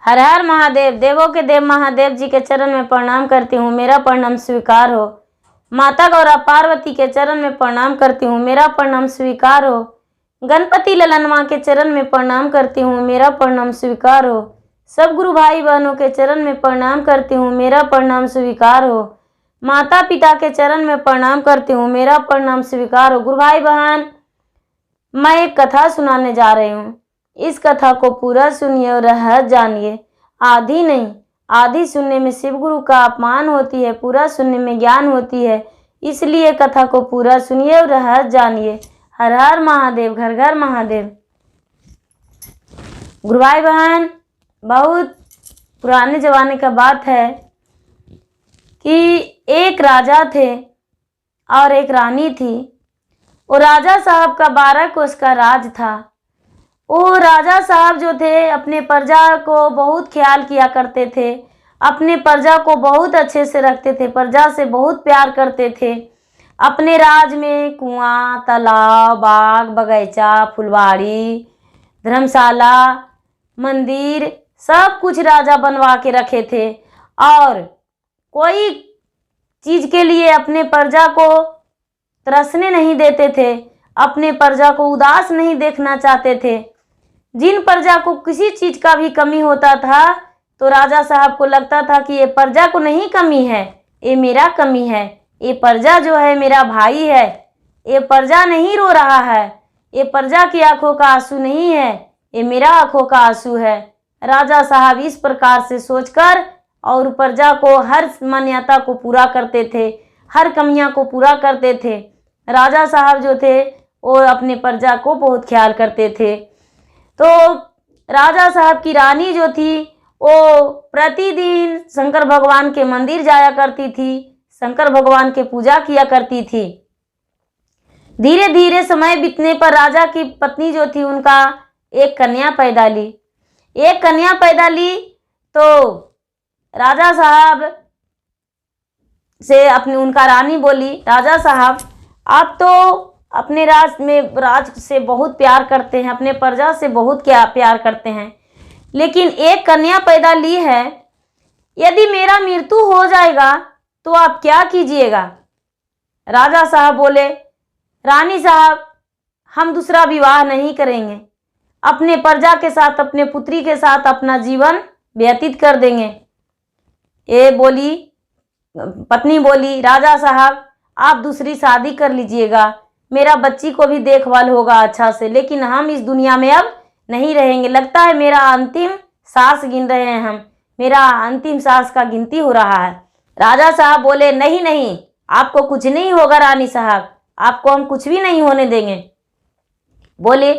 हर हर महादेव। देवों के देव महादेव जी के चरण में प्रणाम करती हूँ, मेरा प्रणाम स्वीकार हो। माता गौरा पार्वती के चरण में प्रणाम करती हूँ, मेरा प्रणाम स्वीकार हो। गणपति ललनवा के चरण में प्रणाम करती हूँ, मेरा प्रणाम स्वीकार हो। सब गुरु भाई बहनों के चरण में प्रणाम करती हूँ, मेरा प्रणाम स्वीकार हो। माता पिता के चरण में प्रणाम करती हूँ, मेरा प्रणाम स्वीकार हो। गुरु भाई बहन, मैं एक कथा सुनाने जा रही हूँ। इस कथा को पूरा सुनिए और रहस्य जानिए। आधी नहीं, आधी सुनने में शिव गुरु का अपमान होती है, पूरा सुनने में ज्ञान होती है। इसलिए कथा को पूरा सुनिए और रहस्य जानिए। हर हर महादेव, घर घर महादेव। गुरु भाई बहन, बहुत पुराने जमाने का बात है कि एक राजा थे और एक रानी थी। वो राजा साहब का 12 कोस का राज था। वो राजा साहब जो थे अपने प्रजा को बहुत ख्याल किया करते थे, अपने प्रजा को बहुत अच्छे से रखते थे, प्रजा से बहुत प्यार करते थे। अपने राज में कुआं, तालाब, बाग बगीचा, फुलवाड़ी, धर्मशाला, मंदिर सब कुछ राजा बनवा के रखे थे। और कोई चीज के लिए अपने प्रजा को तरसने नहीं देते थे, अपने प्रजा को उदास नहीं देखना चाहते थे। जिन प्रजा को किसी चीज का भी कमी होता था तो राजा साहब को लगता था कि ये प्रजा को नहीं कमी है, ये मेरा कमी है। ये प्रजा जो है मेरा भाई है, ये प्रजा नहीं रो रहा है, ये प्रजा की आंखों का आंसू नहीं है, ये मेरा आंखों का आंसू है। राजा साहब इस प्रकार से सोचकर और प्रजा को हर मान्यता को पूरा करते थे, हर कमियां को पूरा करते थे। राजा साहब जो थे वो अपने प्रजा को बहुत ख्याल करते थे। तो राजा साहब की रानी जो थी वो प्रतिदिन शंकर भगवान के मंदिर जाया करती थी, शंकर भगवान के पूजा किया करती थी। धीरे धीरे समय बीतने पर राजा की पत्नी जो थी उनका एक कन्या पैदा ली। एक कन्या पैदा ली तो राजा साहब से अपनी उनका रानी बोली, राजा साहब आप तो अपने राज से बहुत प्यार करते हैं, अपने प्रजा से बहुत क्या प्यार करते हैं, लेकिन एक कन्या पैदा ली है, यदि मेरा मृत्यु हो जाएगा तो आप क्या कीजिएगा? राजा साहब बोले, रानी साहब हम दूसरा विवाह नहीं करेंगे, अपने प्रजा के साथ, अपने पुत्री के साथ अपना जीवन व्यतीत कर देंगे। ये बोली, पत्नी बोली, राजा साहब आप दूसरी शादी कर लीजिएगा, मेरा बच्ची को भी देखभाल होगा अच्छा से, लेकिन हम इस दुनिया में अब नहीं रहेंगे। लगता है मेरा अंतिम सांस गिन रहे हैं हम, मेरा अंतिम सांस का गिनती हो रहा है। राजा साहब बोले, नहीं नहीं, आपको कुछ नहीं होगा रानी साहब, आपको हम कुछ भी नहीं होने देंगे। बोले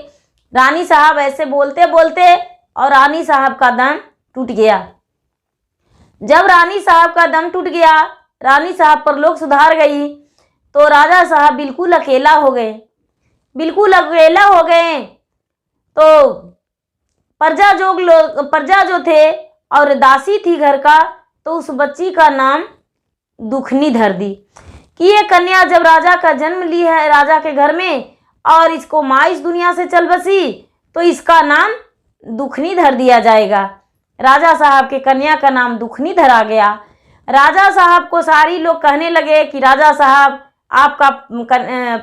रानी साहब ऐसे बोलते बोलते और रानी साहब का दम टूट गया। जब रानी साहब का दम टूट गया, रानी साहब पर लोग सुधार गई, तो राजा साहब बिल्कुल अकेला हो गए। बिल्कुल अकेला हो गए तो प्रजा जो थे और दासी थी घर का, तो उस बच्ची का नाम दुखनी धर दी कि ये कन्या जब राजा का जन्म ली है राजा के घर में और इसको माँ इस दुनिया से चल बसी, तो इसका नाम दुखनी धर दिया जाएगा। राजा साहब के कन्या का नाम दुखनी धरा गया। राजा साहब को सारी लोग कहने लगे कि राजा साहब आपका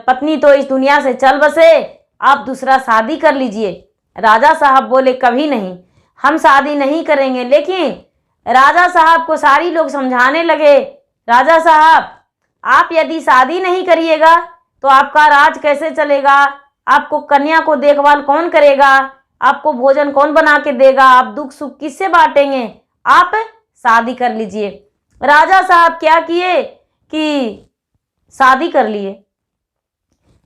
पत्नी तो इस दुनिया से चल बसे, आप दूसरा शादी कर लीजिए। राजा साहब बोले, कभी नहीं, हम शादी नहीं करेंगे। लेकिन राजा साहब को सारी लोग समझाने लगे, राजा साहब आप यदि शादी नहीं करिएगा तो आपका राज कैसे चलेगा? आपको कन्या को देखभाल कौन करेगा? आपको भोजन कौन बना के देगा? आप दुख सुख किससे बांटेंगे? आप शादी कर लीजिए। राजा साहब क्या किए कि शादी कर लिए।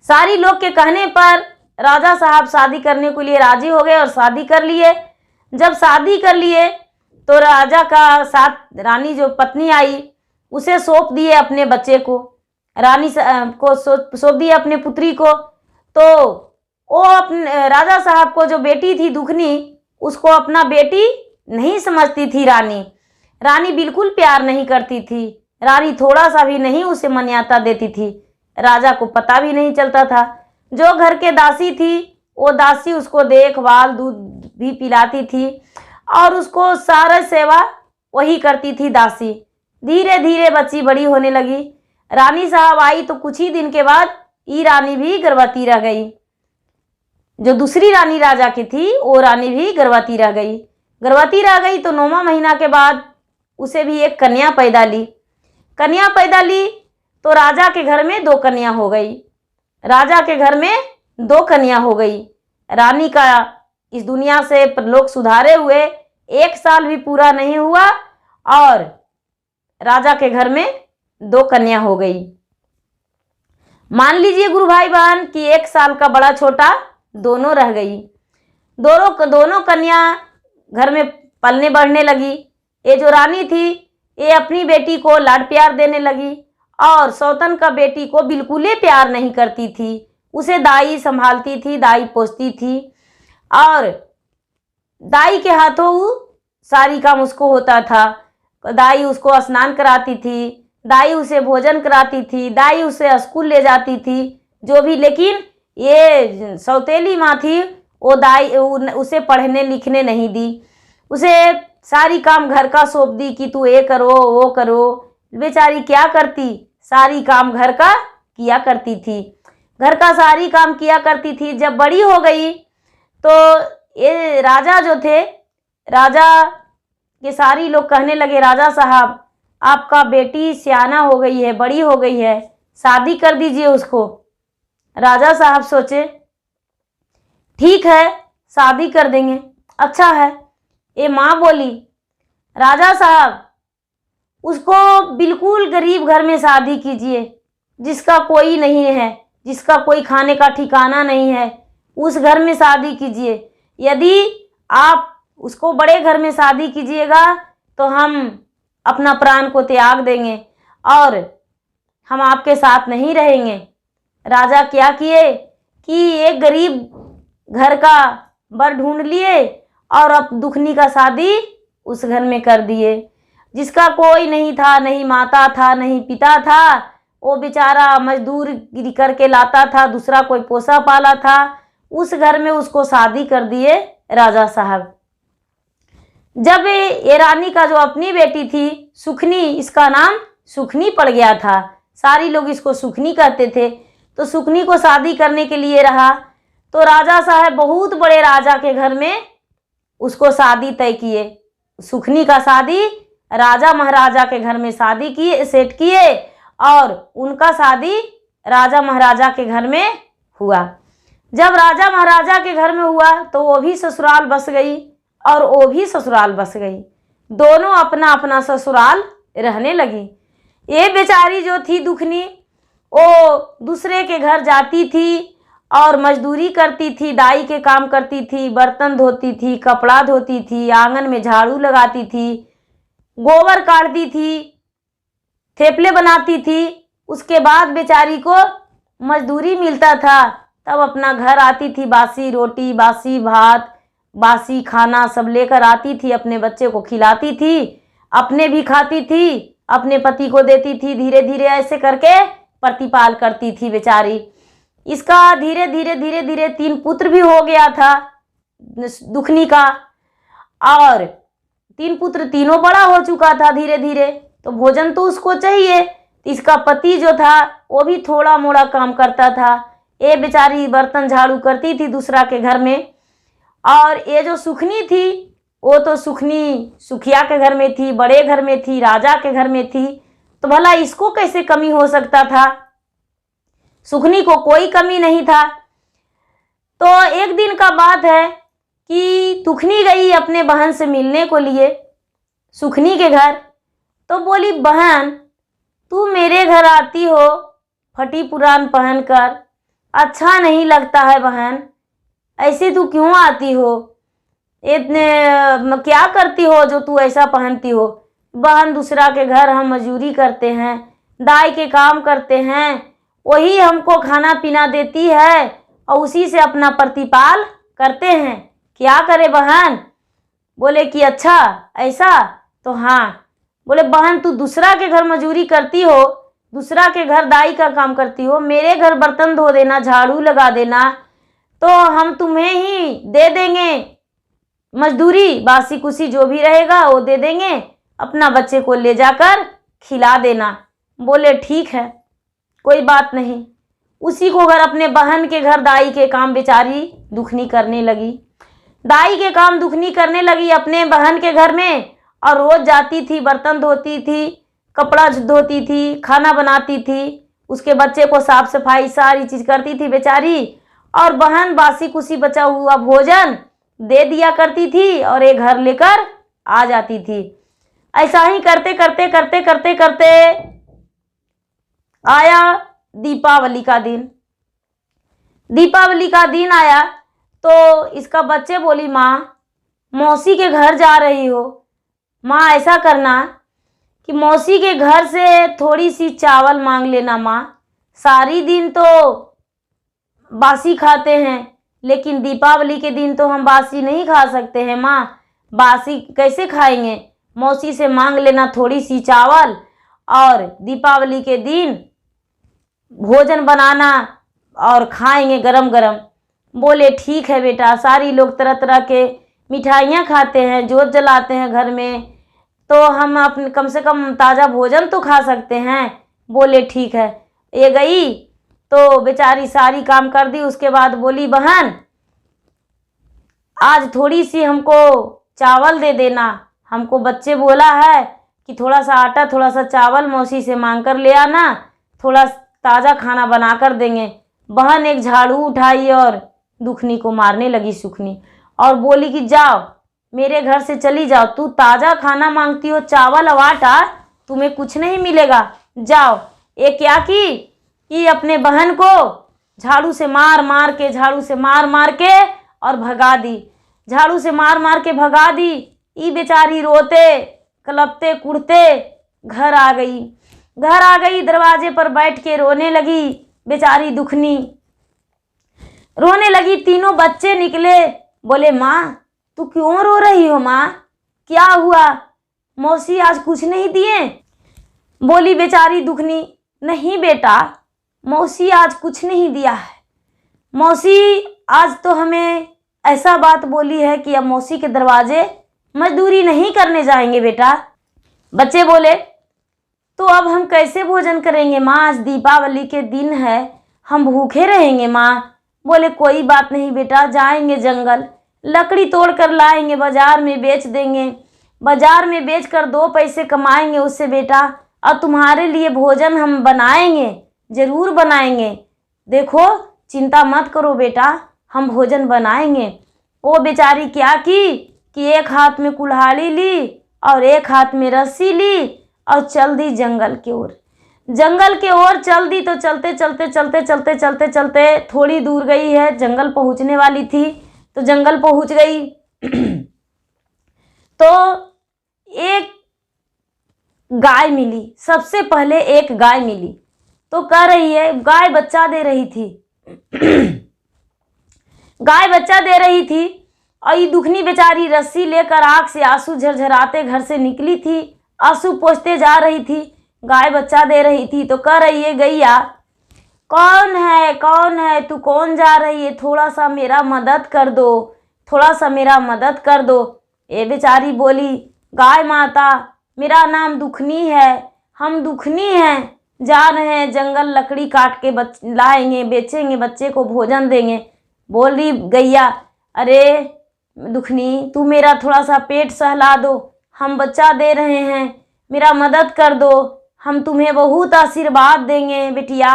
सारी लोग के कहने पर राजा साहब शादी करने के लिए राजी हो गए और शादी कर लिए। जब शादी कर लिए तो राजा का साथ रानी जो पत्नी आई उसे सौंप दिए अपने बच्चे को, रानी को सौंप दिए अपने पुत्री को। तो वो अपने राजा साहब को जो बेटी थी दुखनी, उसको अपना बेटी नहीं समझती थी। रानी बिल्कुल प्यार नहीं करती थी, रानी थोड़ा सा भी नहीं उसे मान्यता देती थी। राजा को पता भी नहीं चलता था। जो घर के दासी थी वो दासी उसको देखभाल दूध भी पिलाती थी और उसको सारा सेवा वही करती थी दासी। धीरे धीरे बच्ची बड़ी होने लगी। रानी साहब आई तो कुछ ही दिन के बाद ये रानी भी गर्भवती रह गई। जो दूसरी रानी राजा की थी वो रानी भी गर्भवती रह गई। गर्भवती रह गई तो 9वां महीना के बाद उसे भी एक कन्या पैदा ली। कन्या पैदा ली तो राजा के घर में 2 कन्या हो गई। राजा के घर में 2 कन्या हो गई। रानी का इस दुनिया से परलोक सुधारे हुए 1 साल भी पूरा नहीं हुआ और राजा के घर में 2 कन्या हो गई। मान लीजिए गुरु भाई बहन कि 1 साल का बड़ा छोटा दोनों रह गई। दोनों कन्या घर में पलने बढ़ने लगी। ये जो रानी थी ये अपनी बेटी को लाड प्यार देने लगी और सौतन का बेटी को बिल्कुल ही प्यार नहीं करती थी। उसे दाई संभालती थी, दाई पोसती थी और दाई के हाथों सारी काम उसको होता था। दाई उसको स्नान कराती थी, दाई उसे भोजन कराती थी, दाई उसे स्कूल ले जाती थी जो भी। लेकिन ये सौतेली माँ थी वो दाई उसे पढ़ने लिखने नहीं दी। उसे सारी काम घर का सौंप दी कि तू ये करो वो करो। बेचारी क्या करती, सारी काम घर का किया करती थी, घर का सारी काम किया करती थी। जब बड़ी हो गई तो ये राजा जो थे, राजा के सारी लोग कहने लगे राजा साहब आपका बेटी सियाना हो गई है, बड़ी हो गई है, शादी कर दीजिए उसको। राजा साहब सोचे ठीक है शादी कर देंगे, अच्छा है। ये माँ बोली राजा साहब उसको बिल्कुल गरीब घर में शादी कीजिए, जिसका कोई नहीं है, जिसका कोई खाने का ठिकाना नहीं है, उस घर में शादी कीजिए। यदि आप उसको बड़े घर में शादी कीजिएगा तो हम अपना प्राण को त्याग देंगे और हम आपके साथ नहीं रहेंगे। राजा क्या किए कि एक गरीब घर का वर ढूंढ लिए और अब दुखनी का शादी उस घर में कर दिए। जिसका कोई नहीं था, नहीं माता था नहीं पिता था, वो बेचारा मजदूरी करके लाता था, दूसरा कोई पोसा पाला था, उस घर में उसको शादी कर दिए राजा साहब। जब ये रानी का जो अपनी बेटी थी सुखनी, इसका नाम सुखनी पड़ गया था, सारी लोग इसको सुखनी कहते थे, तो सुखनी को शादी करने के लिए रहा। तो राजा साहब बहुत बड़े राजा के घर में उसको शादी तय किए। सुखनी का शादी राजा महाराजा के घर में शादी किए, सेट किए और उनका शादी राजा महाराजा के घर में हुआ। जब राजा महाराजा के घर में हुआ तो वो भी ससुराल बस गई और वो भी ससुराल बस गई। दोनों अपना अपना ससुराल रहने लगी। ये बेचारी जो थी दुखनी वो दूसरे के घर जाती थी और मजदूरी करती थी, दाई के काम करती थी, बर्तन धोती थी, कपड़ा धोती थी, आंगन में झाड़ू लगाती थी, गोबर काटती थी, थेपले बनाती थी। उसके बाद बेचारी को मजदूरी मिलता था तब अपना घर आती थी, बासी रोटी, बासी भात, बासी खाना सब लेकर आती थी, अपने बच्चे को खिलाती थी, अपने भी खाती थी, अपने पति को देती थी। धीरे धीरे ऐसे करके प्रतिपाल करती थी बेचारी। इसका धीरे धीरे धीरे धीरे 3 पुत्र भी हो गया था दुखनी का और 3 पुत्र तीनों बड़ा हो चुका था धीरे धीरे। तो भोजन तो उसको चाहिए। इसका पति जो था वो भी थोड़ा मोड़ा काम करता था। ये बेचारी बर्तन झाड़ू करती थी दूसरा के घर में। और ये जो सुखनी थी वो तो सुखनी सुखिया के घर में थी, बड़े घर में थी, राजा के घर में थी, तो भला इसको कैसे कमी हो सकता था। सुखनी को कोई कमी नहीं था। तो एक दिन का बात है कि दुखनी गई अपने बहन से मिलने को लिए सुखनी के घर। तो बोली बहन तू मेरे घर आती हो फटी पुरान पहनकर, अच्छा नहीं लगता है बहन, ऐसे तू क्यों आती हो, इतने क्या करती हो जो तू ऐसा पहनती हो। बहन दूसरा के घर हम मजदूरी करते हैं, दाई के काम करते हैं, वही हमको खाना पीना देती है और उसी से अपना प्रतिपाल करते हैं, क्या करे बहन। बोले कि अच्छा ऐसा, तो हाँ। बोले बहन तू दूसरा के घर मजदूरी करती हो, दूसरा के घर दाई का काम करती हो, मेरे घर बर्तन धो देना, झाड़ू लगा देना, तो हम तुम्हें ही दे देंगे, मजदूरी बासी कुसी जो भी रहेगा वो दे देंगे, अपना बच्चे को ले जाकर खिला देना। बोले ठीक है, कोई बात नहीं। उसी को अगर अपने बहन के घर दाई के काम बेचारी दुखनी करने लगी, दाई के काम दुखनी करने लगी अपने बहन के घर में, और रोज जाती थी, बर्तन धोती थी, कपड़ा धोती थी, खाना बनाती थी, उसके बच्चे को साफ सफाई सारी चीज़ करती थी बेचारी, और बहन बासी कुसी बचा हुआ भोजन दे दिया करती थी और एक घर लेकर आ जाती थी। ऐसा ही करते करते करते करते करते आया दीपावली का दिन। दीपावली का दिन आया तो इसका बच्चे बोली, माँ मौसी के घर जा रही हो, माँ ऐसा करना कि मौसी के घर से थोड़ी सी चावल मांग लेना माँ, सारी दिन तो बासी खाते हैं लेकिन दीपावली के दिन तो हम बासी नहीं खा सकते हैं माँ, बासी कैसे खाएंगे, मौसी से मांग लेना थोड़ी सी चावल और दीपावली के दिन भोजन बनाना और खाएंगे गरम गरम। बोले ठीक है बेटा, सारी लोग तरह तरह के मिठाइयाँ खाते हैं, जोत जलाते हैं घर में, तो हम अपने कम से कम ताज़ा भोजन तो खा सकते हैं। बोले ठीक है। ये गई तो बेचारी सारी काम कर दी, उसके बाद बोली, बहन आज थोड़ी सी हमको चावल दे देना, हमको बच्चे बोला है कि थोड़ा सा आटा थोड़ा सा चावल मौसी से मांग कर ले आना, थोड़ा ताज़ा खाना बना कर देंगे। बहन एक झाड़ू उठाई और दुखनी को मारने लगी सुखनी, और बोली कि जाओ मेरे घर से चली जाओ, तू ताज़ा खाना मांगती हो, चावल और आटा, तुम्हें कुछ नहीं मिलेगा, जाओ। ये क्या कि अपने बहन को झाड़ू से मार मार के, झाड़ू से मार मार के और भगा दी, झाड़ू से मार मार के भगा दी। ये बेचारी रोते कलपते कुड़ते घर आ गई। घर आ गई, दरवाजे पर बैठ के रोने लगी बेचारी दुखनी, रोने लगी। तीनों बच्चे निकले, बोले माँ तू क्यों रो रही हो माँ, क्या हुआ, मौसी आज कुछ नहीं दिए। बोली बेचारी दुखनी, नहीं बेटा मौसी आज कुछ नहीं दिया है, मौसी आज तो हमें ऐसा बात बोली है कि अब मौसी के दरवाजे मजदूरी नहीं करने जाएंगे बेटा। बच्चे बोले तो अब हम कैसे भोजन करेंगे माँ, आज दीपावली के दिन है, हम भूखे रहेंगे माँ। बोले कोई बात नहीं बेटा, जाएंगे जंगल, लकड़ी तोड़ कर लाएंगे, बाजार में बेच देंगे, बाजार में बेच कर 2 पैसे कमाएंगे उससे बेटा, और तुम्हारे लिए भोजन हम बनाएंगे, ज़रूर बनाएंगे, देखो चिंता मत करो बेटा, हम भोजन बनाएंगे। वो बेचारी क्या कि एक हाथ में कुल्हाड़ी ली और एक हाथ में रस्सी ली और चल दी जंगल की ओर। जंगल के ओर चल दी तो चलते चलते चलते चलते चलते चलते थोड़ी दूर गई है, जंगल पहुंचने वाली थी तो जंगल पहुंच गई। तो एक गाय मिली, सबसे पहले एक गाय मिली, तो कह रही है, गाय बच्चा दे रही थी गाय बच्चा दे रही थी, और ये दुखनी बेचारी रस्सी लेकर आँख से आंसू झरझराते घर से निकली थी, आंसू पोंछते जा रही थी, गाय बच्चा दे रही थी। तो कह रही है, गैया कौन है तू, कौन जा रही है, थोड़ा सा मेरा मदद कर दो, थोड़ा सा मेरा मदद कर दो। ये बेचारी बोली, गाय माता मेरा नाम दुखनी है, हम दुखनी हैं, जा रहे हैं जंगल, लकड़ी काट के लाएंगे, बेचेंगे, बच्चे को भोजन देंगे। बोल रही गैया, अरे दुखनी तू मेरा थोड़ा सा पेट सहला दो, हम बच्चा दे रहे हैं, मेरा मदद कर दो, हम तुम्हें बहुत आशीर्वाद देंगे बेटिया,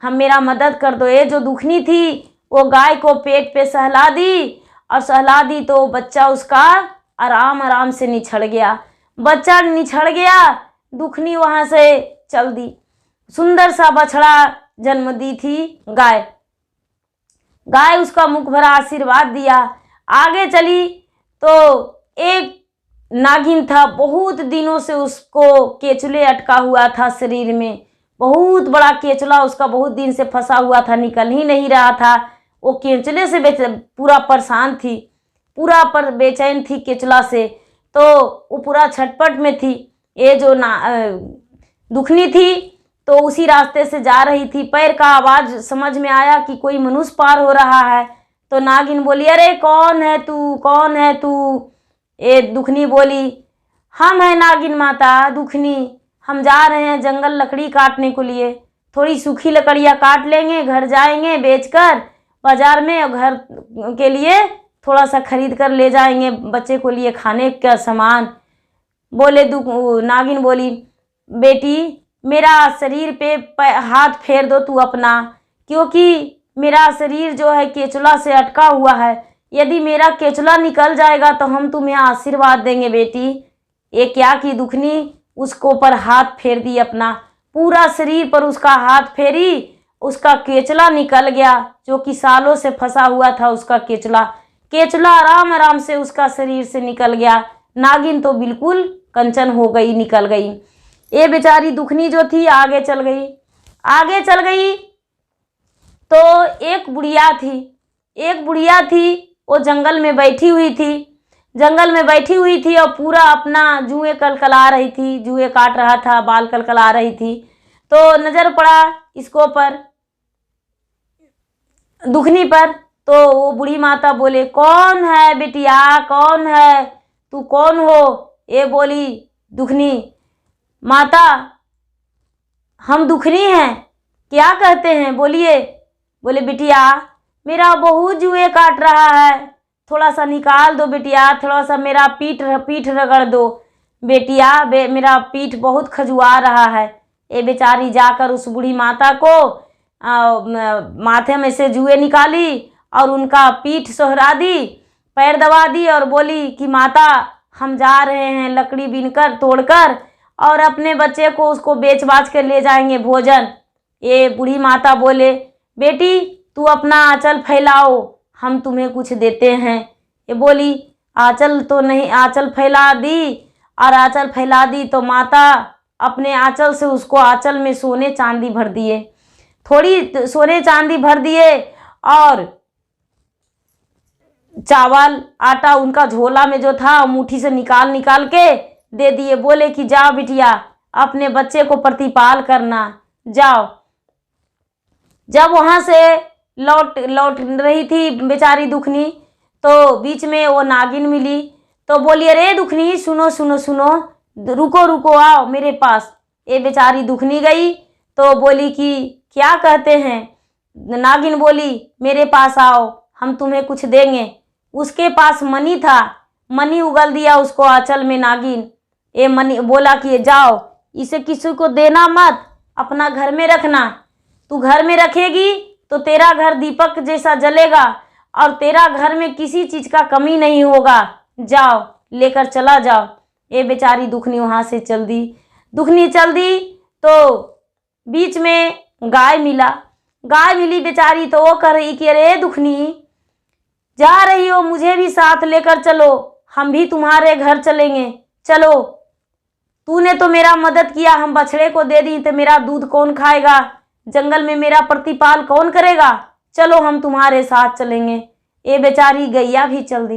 हम मेरा मदद कर दो। ये जो दुखनी थी वो गाय को पेट पे सहला दी, और सहला दी तो बच्चा उसका आराम आराम से निछड़ गया, बच्चा निछड़ गया, दुखनी वहाँ से चल दी। सुंदर सा बछड़ा जन्म दी थी गाय, गाय उसका मुख भरा आशीर्वाद दिया। आगे चली तो एक नागिन था, बहुत दिनों से उसको केचुले अटका हुआ था शरीर में, बहुत बड़ा केचुला उसका बहुत दिन से फंसा हुआ था, निकल ही नहीं रहा था। वो केचुले से पूरा परेशान थी, पूरा बेचैन थी केचुला से, तो वो पूरा छटपट में थी। ये जो दुखनी थी तो उसी रास्ते से जा रही थी, पैर का आवाज़ समझ में आया कि कोई मनुष्य पार हो रहा है, तो नागिन बोली, अरे कौन है तू, कौन है तू? ये दुखनी बोली, हम हैं नागिन माता दुखनी, हम जा रहे हैं जंगल लकड़ी काटने को लिए, थोड़ी सूखी लकड़ियाँ काट लेंगे, घर जाएंगे बेचकर बाजार में, और घर के लिए थोड़ा सा खरीद कर ले जाएंगे, बच्चे को लिए खाने का सामान। बोले नागिन बोली, बेटी मेरा शरीर पे हाथ फेर दो तू अपना, क्योंकि मेरा शरीर जो है केचुला से अटका हुआ है, यदि मेरा केचुला निकल जाएगा तो हम तुम्हें आशीर्वाद देंगे बेटी। ये क्या की दुखनी, उसको पर हाथ फेर दी अपना, पूरा शरीर पर उसका हाथ फेरी, उसका केचुला निकल गया, जो कि सालों से फंसा हुआ था उसका केचुला आराम आराम से उसका शरीर से निकल गया। नागिन तो बिल्कुल कंचन हो गई, निकल गई। ये बेचारी दुखनी जो थी आगे चल गई। आगे चल गई तो एक बुढ़िया थी, वो जंगल में बैठी हुई थी और पूरा अपना जुएं कलकला रही थी, जुएं काट रहा था, बाल कलकला रही थी। तो नजर पड़ा इसको पर, दुखनी पर। तो वो बूढ़ी माता बोले, कौन है बिटिया, कौन है तू, कौन हो? ये बोली दुखनी, माता हम दुखनी हैं, क्या कहते हैं बोलिए? बोले, बिटिया मेरा बहुत जुए काट रहा है, थोड़ा सा निकाल दो बिटिया, थोड़ा सा मेरा पीठ रगड़ दो बेटिया, मेरा पीठ बहुत खजुआ रहा है। ये बेचारी जाकर उस बूढ़ी माता को माथे में से जुए निकाली और उनका पीठ सोहरा दी, पैर दबा दी और बोली कि माता हम जा रहे हैं लकड़ी बीनकर तोड़कर, और अपने बच्चे को उसको बेच बाच कर ले जाएंगे भोजन। ये बूढ़ी माता बोले, बेटी तू अपना आंचल फैलाओ, हम तुम्हें कुछ देते हैं। ये बोली, आंचल तो नहीं, आंचल फैला दी, और आंचल फैला दी तो माता अपने आंचल से उसको आंचल में सोने चांदी भर दिए, थोड़ी सोने चांदी भर दिए, और चावल आटा उनका झोला में जो था मुट्ठी से निकाल के दे दिए। बोले कि जाओ बिटिया अपने बच्चे को प्रतिपाल करना, जाओ। जब वहां से लौट रही थी बेचारी दुखनी, तो बीच में वो नागिन मिली। तो बोली, अरे दुखनी सुनो सुनो सुनो, रुको आओ मेरे पास। ये बेचारी दुखनी गई तो बोली कि क्या कहते हैं? नागिन बोली, मेरे पास आओ, हम तुम्हें कुछ देंगे। उसके पास मनी था, मनी उगल दिया उसको आंचल में नागिन। ये मनी बोला कि जाओ, इसे किसी को देना मत, अपना घर में रखना, तू घर में रखेगी तो तेरा घर दीपक जैसा जलेगा और तेरा घर में किसी चीज का कमी नहीं होगा, जाओ लेकर चला जाओ। ये बेचारी दुखनी वहां से चल दी। दुखनी चल दी तो बीच में गाय मिली बेचारी। तो वो कह रही कि अरे दुखनी जा रही हो, मुझे भी साथ लेकर चलो, हम भी तुम्हारे घर चलेंगे, चलो। तूने तो मेरा मदद किया, हम बछड़े को दे दी तो मेरा दूध कौन खाएगा, जंगल में मेरा प्रतिपाल कौन करेगा, चलो हम तुम्हारे साथ चलेंगे। ये बेचारी गैया भी चल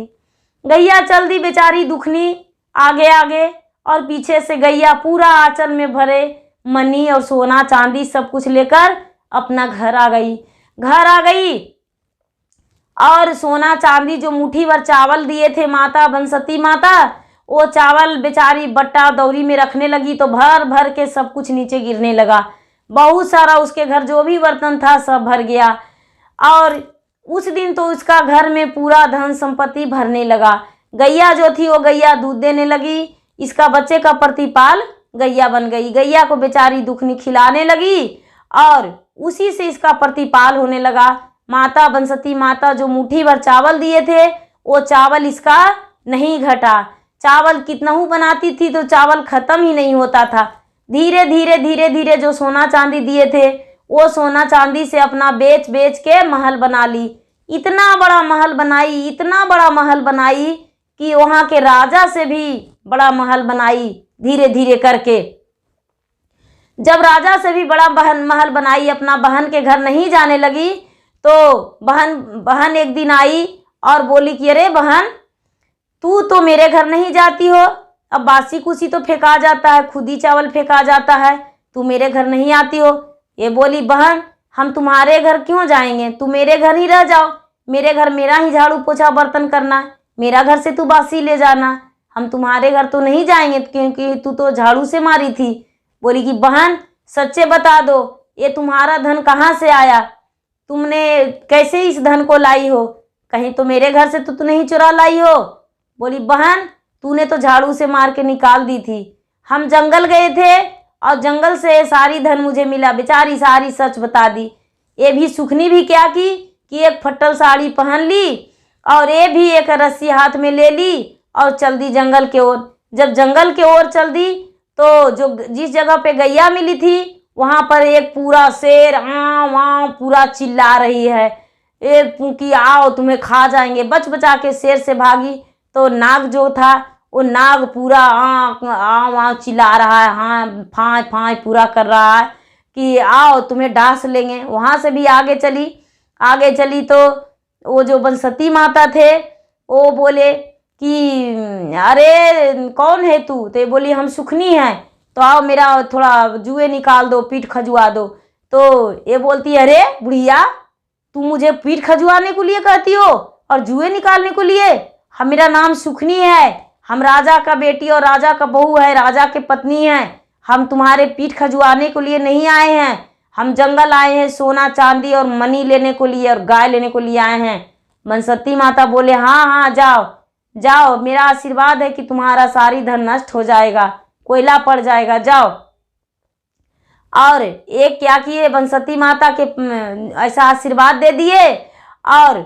दी बेचारी दुखनी आगे, और पीछे से गैया पूरा आंचल में भरे मनी और सोना चांदी सब कुछ लेकर अपना घर आ गई। और सोना चांदी जो मुट्ठी भर चावल दिए थे माता बंसती माता, वो चावल बेचारी बट्टा दौरी में रखने लगी तो भर भर के सब कुछ नीचे गिरने लगा। बहुत सारा उसके घर जो भी बर्तन था सब भर गया। और उस दिन तो उसका घर में पूरा धन संपत्ति भरने लगा। गैया जो थी वो गैया दूध देने लगी, इसका बच्चे का प्रतिपाल गैया बन गई। गैया को बेचारी दुखनी खिलाने लगी और उसी से इसका प्रतिपाल होने लगा। माता बंसती माता जो मुट्ठी भर चावल दिए थे वो चावल इसका नहीं घटा। चावल कितनहू बनाती थी तो चावल खत्म ही नहीं होता था। धीरे धीरे जो सोना चांदी दिए थे वो सोना चांदी से अपना बेच के महल बना ली। इतना बड़ा महल बनाई कि वहाँ के राजा से भी बड़ा महल बनाई। धीरे धीरे करके जब राजा से भी बड़ा महल बनाई, अपना बहन के घर नहीं जाने लगी तो बहन एक दिन आई और बोली कि अरे बहन, तू तो मेरे घर नहीं जाती हो, अब बासी कुसी तो फेंका जाता है, खुदी चावल फेंका जाता है, तू मेरे घर नहीं आती हो। ये बोली, बहन हम तुम्हारे घर क्यों जाएंगे, तू मेरे घर ही रह जाओ। मेरे घर मेरा ही झाड़ू पोछा बर्तन करना, मेरा घर से तू बासी ले जाना, हम तुम्हारे घर तो नहीं जाएंगे क्योंकि तू तो झाड़ू से मारी थी। बोली कि बहन सच्चे बता दो, ये तुम्हारा धन कहाँ से आया, तुमने कैसे इस धन को लाई हो, कहीं तो मेरे घर से तो तू नहीं चुरा लाई हो। बोली बहन तूने तो झाड़ू से मार के निकाल दी थी, हम जंगल गए थे और जंगल से सारी धन मुझे मिला। बेचारी सारी सच बता दी। ये भी सुखनी भी क्या की कि एक फट्टल साड़ी पहन ली और ये भी एक रस्सी हाथ में ले ली और चल दी जंगल के ओर। जब जंगल के ओर चल दी तो जो जिस जगह पे गैया मिली थी वहाँ पर एक पूरा शेर वहाँ पूरा चिल्ला रही है कि आओ तुम्हें खा जाएंगे। बच बचा के शेर से भागी तो नाग जो था वो नाग पूरा वहाँ चिल्ला रहा है, हाँ फाँय फाँय पूरा कर रहा है कि आओ तुम्हें डांस लेंगे। वहाँ से भी आगे चली तो वो जो बंसती माता थे वो बोले कि अरे कौन है तू, तो बोली हम सुखनी हैं, तो आओ मेरा थोड़ा जुए निकाल दो, पीठ खजुआ दो। तो ये बोलती है अरे बुढ़िया तू मुझे पीठ खजुआने को लिए कहती हो और जुए निकालने को लिए, हम मेरा नाम सुखनी है, हम राजा का बेटी और राजा का बहू है, राजा के पत्नी हैं, हम तुम्हारे पीठ खजुआने के लिए नहीं आए हैं, हम जंगल आए हैं सोना चांदी और मनी लेने को लिए और गाय लेने को लिए आए हैं। बंसती माता बोले हाँ हाँ जाओ जाओ, मेरा आशीर्वाद है कि तुम्हारा सारी धन नष्ट हो जाएगा, कोयला पड़ जाएगा, जाओ। और एक क्या किए बंसती माता के ऐसा आशीर्वाद दे दिए और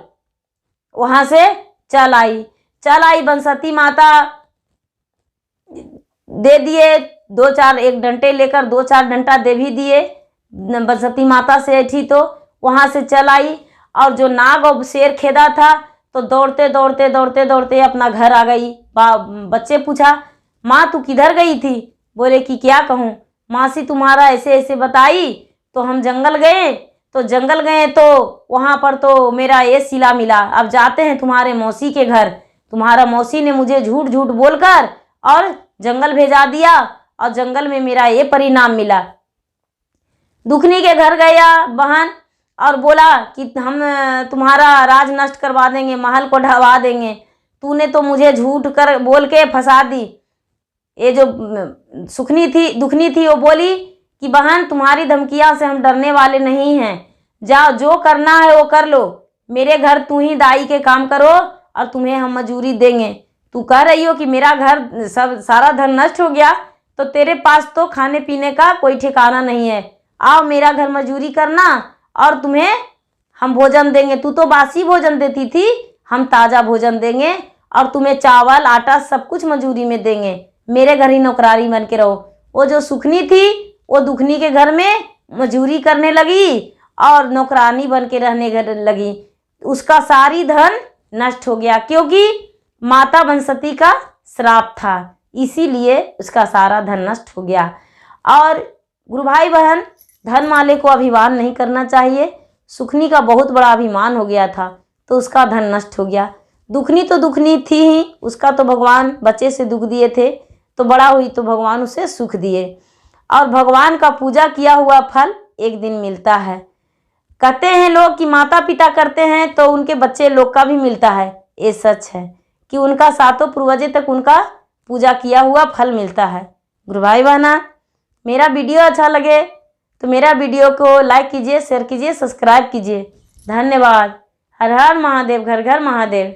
वहां से चल आई बंसती माता, दे दिए एक डंटे लेकर 2-4 डंटा दे भी दिए। बंसती माता से ऐठी तो वहां से चल आई और जो नाग और शेर खेदा था तो दौड़ते अपना घर आ गई। बच्चे पूछा माँ तू किधर गई थी, बोले कि क्या कहूँ मासी तुम्हारा ऐसे ऐसे बताई, तो हम जंगल गए तो वहाँ पर तो मेरा ये सिला मिला, अब जाते हैं तुम्हारे मौसी के घर, तुम्हारा मौसी ने मुझे झूठ बोलकर और जंगल भेजा दिया और जंगल में मेरा ये परिणाम मिला। दुखनी के घर गया बहन और बोला कि हम तुम्हारा राज नष्ट करवा देंगे, महल को ढहवा देंगे, तूने तो मुझे झूठ कर बोल के फंसा दी। ये जो दुखनी थी वो बोली कि बहन तुम्हारी धमकियां से हम डरने वाले नहीं हैं, जाओ जो करना है वो कर लो, मेरे घर तू ही दाई के काम करो और तुम्हें हम मजूरी देंगे। तू कह रही हो कि मेरा घर सारा धन नष्ट हो गया, तो तेरे पास तो खाने पीने का कोई ठिकाना नहीं है, आओ मेरा घर मजूरी करना और तुम्हें हम भोजन देंगे। तू तो बासी भोजन देती थी, हम ताज़ा भोजन देंगे और तुम्हें चावल आटा सब कुछ मजूरी में देंगे, मेरे घर ही नौकरानी बन के रहो। वो जो सुखनी थी वो दुखनी के घर में मजूरी करने लगी और नौकरानी बन के रहने लगी। उसका सारी धन नष्ट हो गया क्योंकि माता बंसती का श्राप था, इसीलिए उसका सारा धन नष्ट हो गया। और गुरु भाई बहन धन वाले को अभिमान नहीं करना चाहिए। सुखनी का बहुत बड़ा अभिमान हो गया था तो उसका धन नष्ट हो गया। दुखनी तो दुखनी थी ही, उसका तो भगवान बच्चे से दुख दिए थे तो बड़ा हुई तो भगवान उसे सुख दिए। और भगवान का पूजा किया हुआ फल एक दिन मिलता है। कहते हैं लोग कि माता पिता करते हैं तो उनके बच्चे लोग का भी मिलता है। ये सच है कि उनका सातों पूर्वजे तक उनका पूजा किया हुआ फल मिलता है। गुरु भाई बहना मेरा वीडियो अच्छा लगे तो मेरा वीडियो को लाइक कीजिए, शेयर कीजिए, सब्सक्राइब कीजिए। धन्यवाद। हर हर महादेव, घर घर महादेव।